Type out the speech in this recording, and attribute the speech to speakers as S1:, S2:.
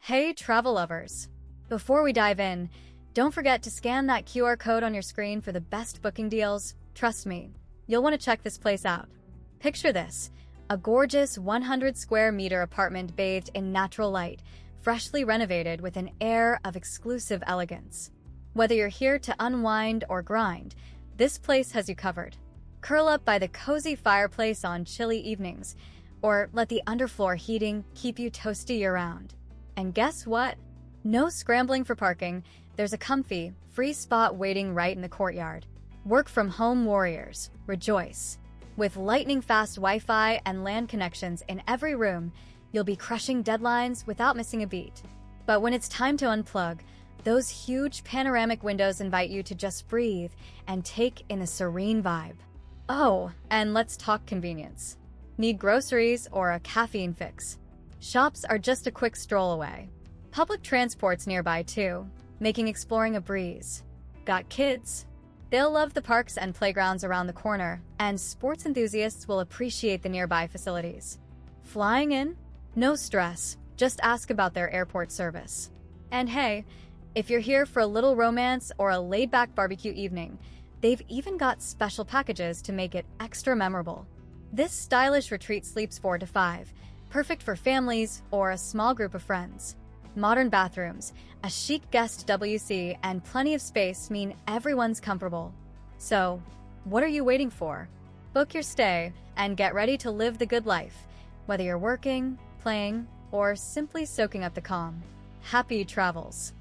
S1: Hey, travel lovers! Before we dive in, don't forget to scan that QR code on your screen for the best booking deals. Trust me, you'll want to check this place out. Picture this, a gorgeous 100 square meter apartment bathed in natural light, freshly renovated with an air of exclusive elegance. Whether you're here to unwind or grind, this place has you covered. Curl up by the cozy fireplace on chilly evenings, or let the underfloor heating keep you toasty year-round. And guess what? No scrambling for parking. There's a comfy, free spot waiting right in the courtyard. Work from home warriors, rejoice. With lightning-fast Wi-Fi and LAN connections in every room, you'll be crushing deadlines without missing a beat. But when it's time to unplug, those huge panoramic windows invite you to just breathe and take in a serene vibe. Oh, and let's talk convenience. Need groceries or a caffeine fix? Shops are just a quick stroll away. Public transport's nearby too, making exploring a breeze. Got kids? They'll love the parks and playgrounds around the corner, and sports enthusiasts will appreciate the nearby facilities. Flying in? No stress, just ask about their airport service. And hey, if you're here for a little romance or a laid-back barbecue evening, they've even got special packages to make it extra memorable. This stylish retreat sleeps 4 to 5, perfect for families or a small group of friends. Modern bathrooms, a chic guest WC, and plenty of space mean everyone's comfortable. So, what are you waiting for? Book your stay and get ready to live the good life, whether you're working, playing, or simply soaking up the calm. Happy travels!